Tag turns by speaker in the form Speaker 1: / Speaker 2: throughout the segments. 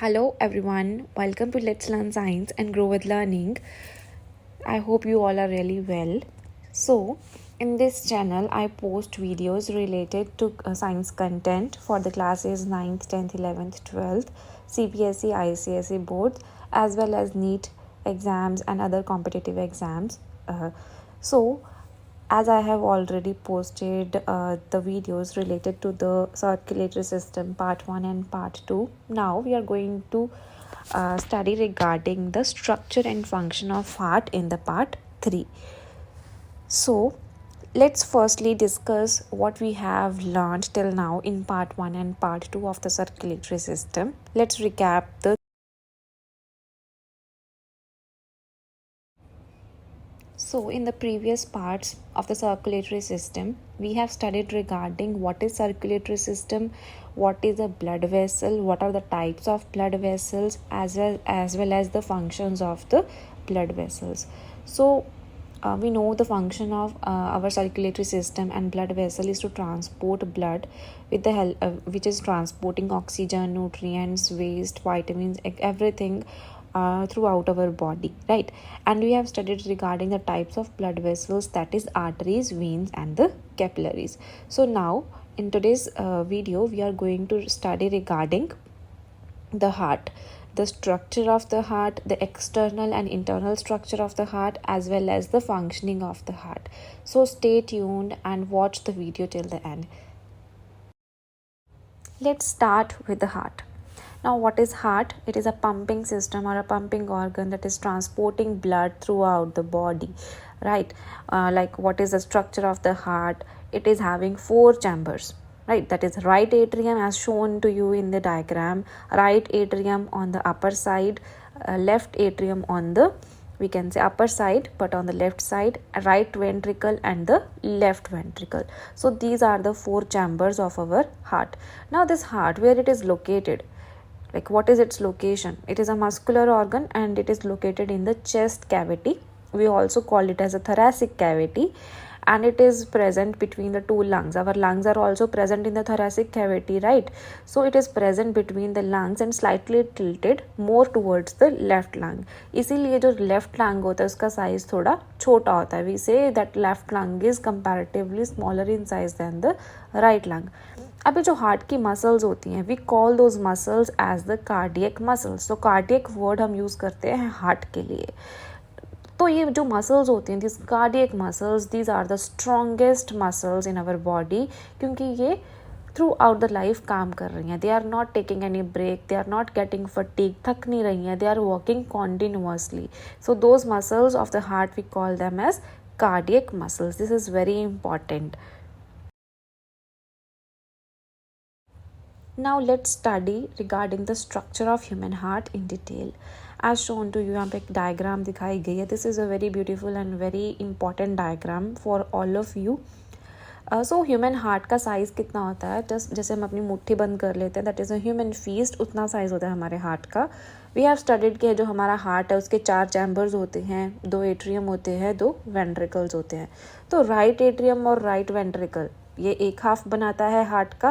Speaker 1: Hello everyone, welcome to Let's Learn Science and Grow with Learning. I hope you all are really well. So, in this channel, I post videos related to science content for the classes 9th, 10th, 11th, 12th, CPSE, ICSE boards, as well as NEET exams and other competitive exams. So, as I have already posted the videos related to the circulatory system part 1 and part 2, now we are going to study regarding the structure and function of heart in the part 3. So let's firstly discuss what we have learned till now in part 1 and part 2 of the circulatory system. Let's recap the So, in the previous parts of the circulatory system, we have studied regarding what is circulatory system, what is a blood vessel, what are the types of blood vessels, as well as the functions of the blood vessels. So, we know the function of our circulatory system and blood vessel is to transport blood with the help which is transporting oxygen, nutrients, waste, vitamins, everything throughout our body, right? And we have studied regarding the types of blood vessels, that is arteries, veins and the capillaries. So now in today's video we are going to study regarding the heart, the structure of the heart, the external and internal structure of the heart, as well as the functioning of the heart. So stay tuned and watch the video till the end. Let's start with the heart. Now, what is heart? It is a pumping system or a pumping organ that is transporting blood throughout the body, right? Like, what is the structure of the heart? It is having 4 chambers, right? That is right atrium as shown to you in the diagram, right atrium on the upper side, left atrium on the, we can say, upper side, but on the left side, right ventricle and the left ventricle. So these are the 4 chambers of our heart. Now this heart, where it is located, like what is its location? It is a muscular organ and it is located in the chest cavity. We also call it as a thoracic cavity, and it is present between the 2 lungs. Our lungs are also present in the thoracic cavity, right? So it is present between the lungs and slightly tilted more towards the left lung. इसीलिए जो left lung होता है उसका size थोड़ा छोटा होता है. We say that left lung is comparatively smaller in size than the right lung. अभी जो हार्ट की मसल्स होती हैं, we call those muscles as the cardiac muscles. तो कार्डियक वर्ड हम यूज़ करते हैं हार्ट के लिए. तो ये जो मसल्स होती हैं, this cardiac muscles, these are the strongest muscles in our body, क्योंकि ये थ्रू आउट द लाइफ काम कर रही हैं. They are not taking any break, they are not getting fatigue, थक नहीं रही हैं, they are working continuously. So those muscles of the heart we call them as cardiac muscles. This is very important. Now let's study regarding the structure of human heart in detail. As shown to you, यहाँ पे एक diagram दिखाई गई है. This is a very beautiful and very important diagram for all of you. So human heart का size कितना होता है? जैसे हम अपनी मुट्ठी बंद कर लेते हैं, that is a human feast, उतना साइज़ होता है हमारे हार्ट का. वी हैव स्टडीड कि जो हमारा हार्ट है उसके 4 चैम्बर्स होते हैं, 2 एट्रियम होते हैं, 2 वेंट्रिकल्स होते हैं. तो राइट एट्रियम और राइट वेंट्रिकल ये एक हाफ बनाता है हार्ट का,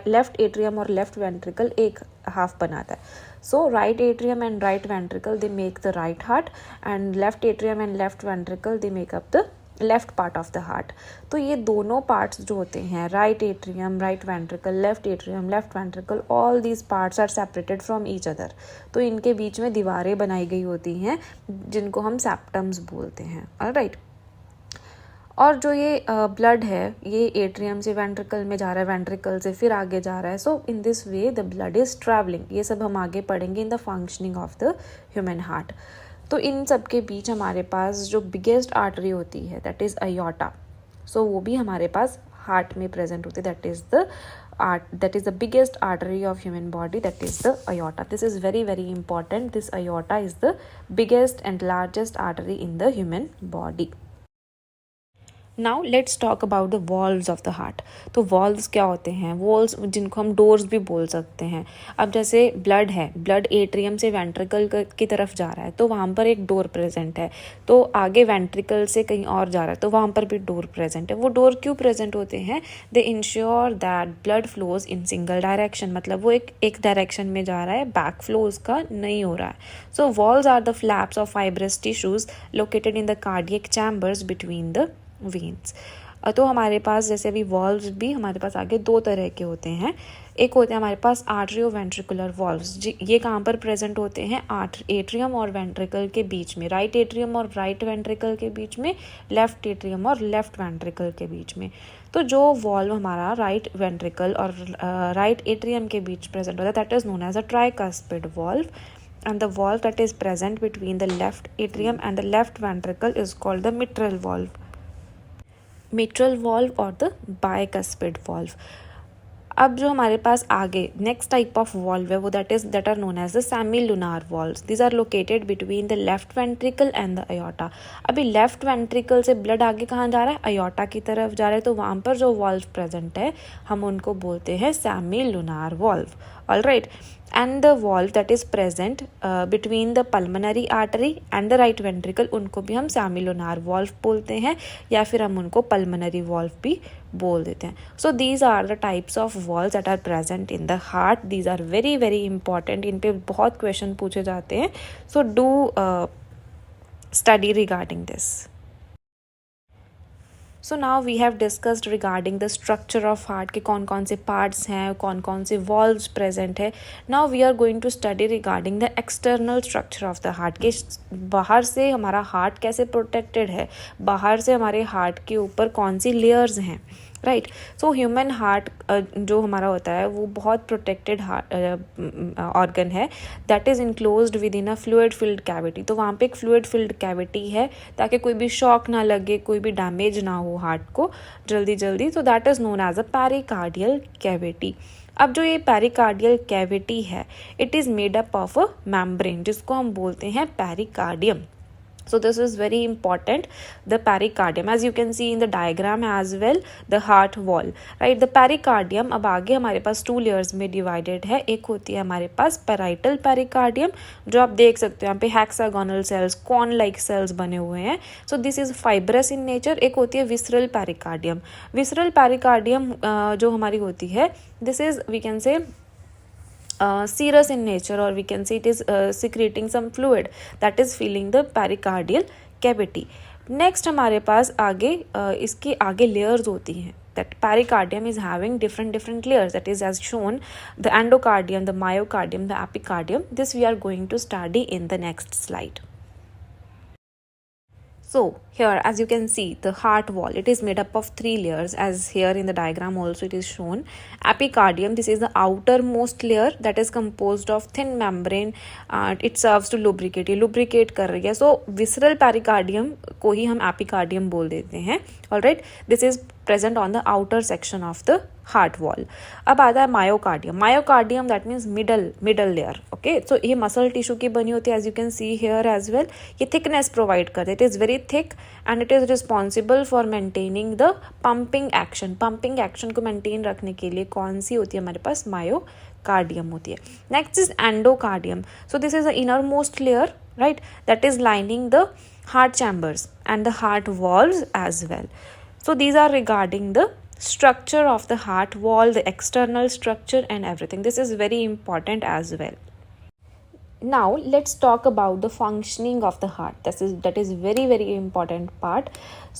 Speaker 1: लेफ्ट एट्रियम और लेफ्ट वेंट्रिकल एक हाफ बनाता है. So right atrium and right ventricle they make the right heart, and left atrium and left ventricle they make up the left part of the heart. तो ये दोनों parts जो होते हैं, right atrium, right ventricle, left atrium, left ventricle, all these parts are separated from each other. तो इनके बीच में दीवारें बनाई गई होती हैं जिनको हम सेप्टम्स बोलते हैं. ऑलराइट. और जो ये ब्लड है, ये एट्रियम से वेंट्रिकल में जा रहा है, वेंट्रिकल से फिर आगे जा रहा है. So in this way the blood is travelling. ये सब हम आगे पढ़ेंगे in the functioning of the human heart. तो इन सब के बीच हमारे पास जो बिगेस्ट आर्टरी होती है, दैट इज़ अयोर्टा. सो वो भी हमारे पास हार्ट में प्रेजेंट होती है. That is the biggest artery of human body, that is the aorta. This is very very important. This aorta is the biggest and largest artery in the human body. Now let's talk about the valves of the heart. तो valves क्या होते हैं? Valves जिनको हम doors भी बोल सकते हैं। अब जैसे ब्लड है, ब्लड एट्रियम से वेंट्रिकल की तरफ जा रहा है तो वहाँ पर एक डोर प्रेजेंट है, तो आगे वेंट्रिकल से कहीं और जा रहा है तो वहाँ पर भी डोर प्रेजेंट है। वो डोर क्यों प्रेजेंट होते हैं? दे ensure that blood flows in single direction, मतलब वो एक डायरेक्शन में जा रहा है, बैक फ्लो उसका नहीं हो रहा है। So valves are the flaps of fibrous tissues located in the cardiac chambers between the veins. तो हमारे पास जैसे अभी वॉल्व्स भी हमारे पास आगे दो तरह के होते हैं। एक होते हैं हमारे पास आर्टरियो वेंट्रिकुलर वॉल्व्स। ये कहाँ पर प्रेजेंट होते हैं? एट्रियम और वेंट्रिकल के बीच में, राइट एट्रियम और राइट वेंट्रिकल के बीच में, लेफ्ट एट्रियम और लेफ्ट वेंट्रिकल के बीच में। तो जो वॉल्व हमारा राइट वेंट्रिकल और राइट एट्रियम के बीच प्रेजेंट होता है that is known as a tricuspid valve, and the valve that is present between the left atrium and the left ventricle is called the mitral valve or the bicuspid valve. अब जो हमारे पास आगे next type of valve है वो that are known as the semilunar valves. These are located between the left ventricle and the aorta. अभी left ventricle से blood आगे कहाँ जा रहा है? अयोटा की तरफ जा रहा है, तो वहाँ पर जो वॉल्व प्रेजेंट है हम उनको बोलते हैं semilunar valve. All right, and the valve that is present between the pulmonary artery and the right ventricle, उनको भी हम सेमीलुनार वॉल्व बोलते हैं या फिर हम उनको पल्मनरी वॉल्व भी बोल देते हैं। So these are the types of valves that are present in the heart. These are very very important, इन पे बहुत क्वेश्चन पूछे जाते हैं। So do study regarding this. So now we have discussed regarding the structure of heart के कौन कौन से पार्ट्स हैं, कौन कौन से वॉल्व्स प्रेजेंट है। Now we are going to study regarding the external structure of the heart के बाहर से हमारा हार्ट कैसे प्रोटेक्टेड है, बाहर से हमारे हार्ट के ऊपर कौन सी लेयर्स हैं। राइट, सो ह्यूमन हार्ट जो हमारा होता है वो बहुत प्रोटेक्टेड ऑर्गन है, that is enclosed with in a fluid filled cavity. तो वहाँ पे एक फ्लूइड फिल्ड कैविटी है ताकि कोई भी शॉक ना लगे, कोई भी डैमेज ना हो हार्ट को जल्दी। तो that is known as a pericardial cavity. अब जो ये पेरिकार्डियल कैविटी है it is made up of a membrane जिसको हम बोलते हैं pericardium. So this is very important, the pericardium, as you can see in the diagram as well, the heart wall, right? The pericardium अब आगे हमारे पास two layers में divided है। एक होती है हमारे पास पैराइटल पेरिकार्डियम जो आप देख सकते हो यहाँ पे hexagonal cells, corn like cells बने हुए हैं। So this is fibrous in nature. एक होती है विसरल पेरिकार्डियम। विसरल पेरिकार्डियम जो हमारी होती है this is we can say serous in nature, or we can say it is secreting some fluid that is filling the pericardial cavity. Next हमारे पास आगे इसके आगे layers होती हैं, that pericardium is having different layers, that is as shown the endocardium, the myocardium, the epicardium. This we are going to study in the next slide. So here as you can see the heart wall, it is made up of three layers, as here in the diagram also it is shown. Epicardium, this is the outermost layer that is composed of thin membrane. It serves to lubricate, ये lubricate कर रही है। So visceral pericardium को ही हम epicardium बोल देते हैं। Alright, this is present on the outer section of the heart wall. अब आता है myocardium. Myocardium that means middle layer. Okay, so ये मसल टिश्यू की बनी होती है, as you can see here as well. ये थिकनेस प्रोवाइड करते हैं, it is very thick and it is responsible for maintaining the pumping action. Pumping action को maintain रखने के लिए कौन सी होती है हमारे पास? मायोकार्डियम होती है। Next is endocardium. So this is the inner most layer, right, that is lining the heart chambers and the heart valves as well. So these are regarding the structure of the heart wall, the external structure and everything. This is very important as well. Now let's talk about the functioning of the heart. That is very important part.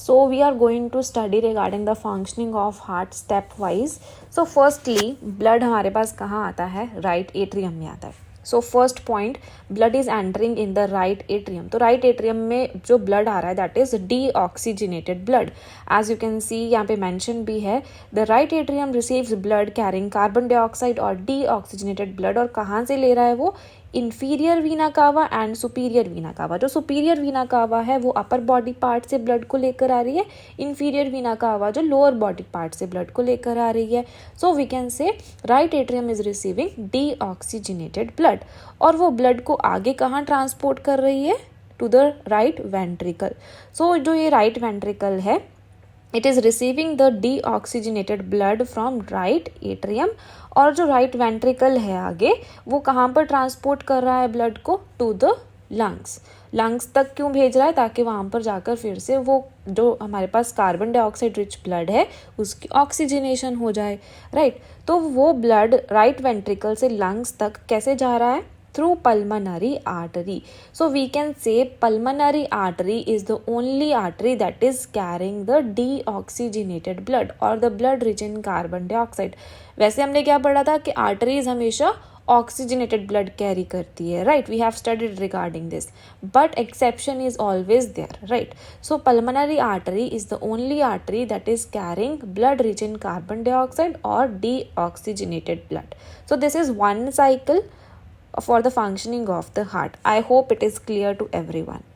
Speaker 1: So we are going to study regarding the functioning of heart stepwise. So firstly, blood हमारे पास कहाँ आता है? Right atrium में आता है. So first point, blood is entering in the right atrium. तो right atrium में जो ब्लड आ रहा है that is deoxygenated blood. As you can see यहाँ पे मेंशन भी है, the right atrium receives blood carrying carbon dioxide और डीऑक्सीजनेटेड ब्लड. और कहाँ से ले रहा है वो? इंफीरियर वीना कावा एंड सुपीरियर वीना कावा. जो सुपीरियर वीना कावा है वो अपर बॉडी पार्ट से ब्लड को लेकर आ रही है, इंफीरियर वीना कावा जो लोअर बॉडी पार्ट से ब्लड को लेकर आ रही है. So we can say right atrium is receiving deoxygenated blood. और वो ब्लड को आगे कहाँ ट्रांसपोर्ट कर रही है? To the right ventricle. So जो ये राइट वेंट्रिकल है it is receiving the deoxygenated blood from right atrium, और जो राइट वेंट्रिकल है आगे वो कहाँ पर ट्रांसपोर्ट कर रहा है ब्लड को, टू द लंग्स। लंग्स तक क्यों भेज रहा है, ताकि वहाँ पर जाकर फिर से वो जो हमारे पास कार्बन डाइऑक्साइड रिच ब्लड है उसकी ऑक्सीजनेशन हो जाए, राइट। तो वो ब्लड राइट वेंट्रिकल से लंग्स तक कैसे जा रहा है, through pulmonary artery. So we can say pulmonary artery is the only artery that is carrying the deoxygenated blood or the blood rich in carbon dioxide. वैसे हमने क्या पढ़ा था कि arteries हमेशा oxygenated blood carry करती है, right? We have studied regarding this, but exception is always there, right? So pulmonary artery is the only artery that is carrying blood rich in carbon dioxide or deoxygenated blood. So this is one cycle for the functioning of the heart. I hope it is clear to everyone.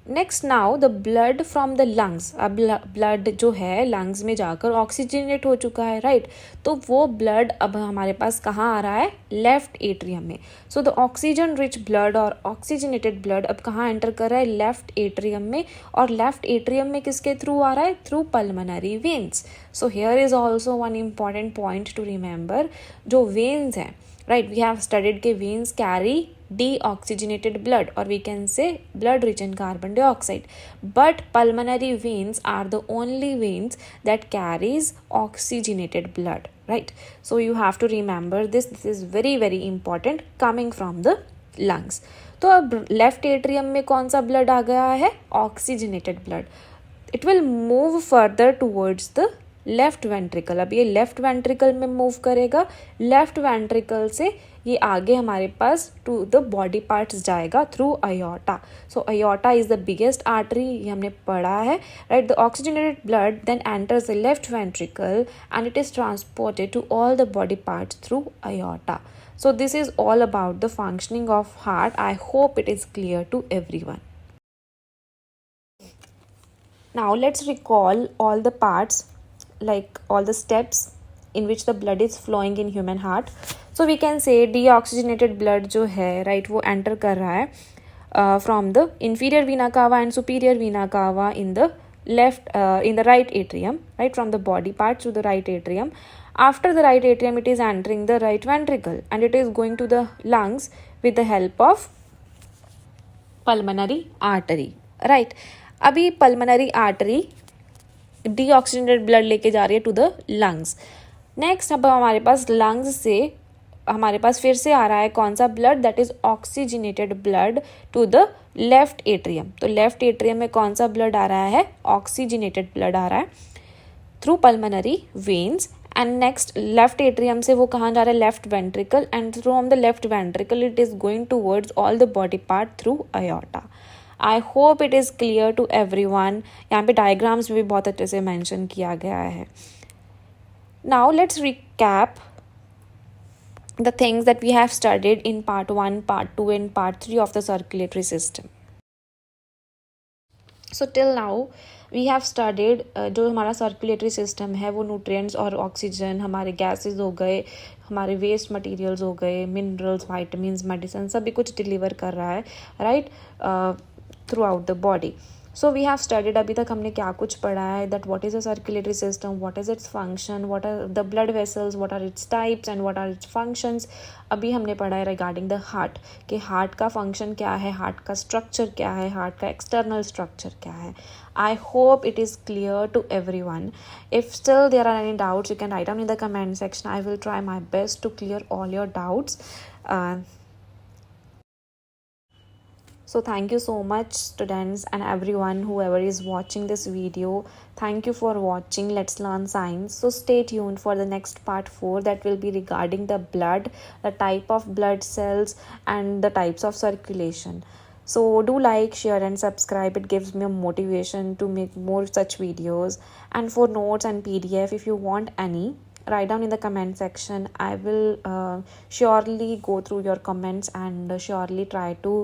Speaker 1: Next now the blood from the lungs. अब blood जो है lungs में जाकर oxygenate हो चुका है, right. तो वो blood अब हमारे पास कहाँ आ रहा है, लेफ्ट एट्रियम में। So the oxygen rich blood और ऑक्सीजनेटेड ब्लड अब कहाँ एंटर कर रहा है, लेफ्ट एट्रियम में। और लेफ्ट एट्रियम में किसके थ्रू आ रहा है, through pulmonary veins. So here is also one important point two remember, जो वेन्स हैं, right, we have studied के veins carry deoxygenated blood, or we can say blood rich in carbon dioxide, but pulmonary veins are the only veins that carries oxygenated blood, right? So you have to remember this is very very important coming from the lungs. तो अब left atrium में कौन सा blood आ गया है, oxygenated blood. It will move further towards the left ventricle. अब ये लेफ्ट वेंट्रिकल में मूव करेगा, लेफ्ट वेंट्रिकल से ये आगे हमारे पास टू द बॉडी पार्ट्स जाएगा through aorta. So aorta is the biggest artery, ये हमने पढ़ा है, right. The oxygenated blood then enters the left ventricle and it is transported to all the body parts through aorta. So this is all about the functioning of heart. I hope it is clear to everyone. Now let's recall all the parts, like all the steps in which the blood is flowing in human heart. So we can say deoxygenated blood जो है, right, वो enter कर रहा है from the inferior vena cava and superior vena cava in the in the right atrium, right, from the body parts to the right atrium. After the right atrium, it is entering the right ventricle and it is going to the lungs with the help of pulmonary artery, right. अभी pulmonary artery deoxygenated blood लेके जा रही है to the lungs. Next अब हमारे पास lungs से हमारे पास फिर से आ रहा है कौन सा blood, that is oxygenated blood to the left atrium. तो लेफ्ट एट्रियम में कौन सा ब्लड आ रहा है, ऑक्सीजनेटेड ब्लड आ रहा है through pulmonary veins. And next left atrium से वो कहाँ जा रहा है, left ventricle, and from the left ventricle it is going towards all the body part through aorta. I hope it is clear to everyone. यहाँ पे diagrams में भी बहुत अच्छे से मेंशन किया गया है. Now let's recap the things that we have studied in part 1, part 2 and part 3 of the circulatory system. So till now we have studied जो हमारा circulatory system है वो nutrients और oxygen, हमारे gases हो गए, हमारे waste materials हो गए, minerals, vitamins, medicine, सभी कुछ deliver कर रहा है, right, throughout the body. So we have studied, अभी तक हमने क्या कुछ पढ़ा है, that what is a circulatory system, what is its function, what are the blood vessels, what are its types and what are its functions. अभी हमने पढ़ा है regarding the heart, कि heart का function क्या है, heart का structure क्या है, heart का external structure क्या है. I hope it is clear to everyone. If still there are any doubts, you can write down in the comment section. I will try my best to clear all your doubts. So thank you so much students and everyone whoever is watching this video. Thank you for watching Let's Learn Science. So stay tuned for the next part 4 that will be regarding the blood, the type of blood cells and the types of circulation. So do like, share and subscribe. It gives me a motivation to make more such videos. And for notes and PDF, if you want any, write down in the comment section. I will surely go through your comments and surely try to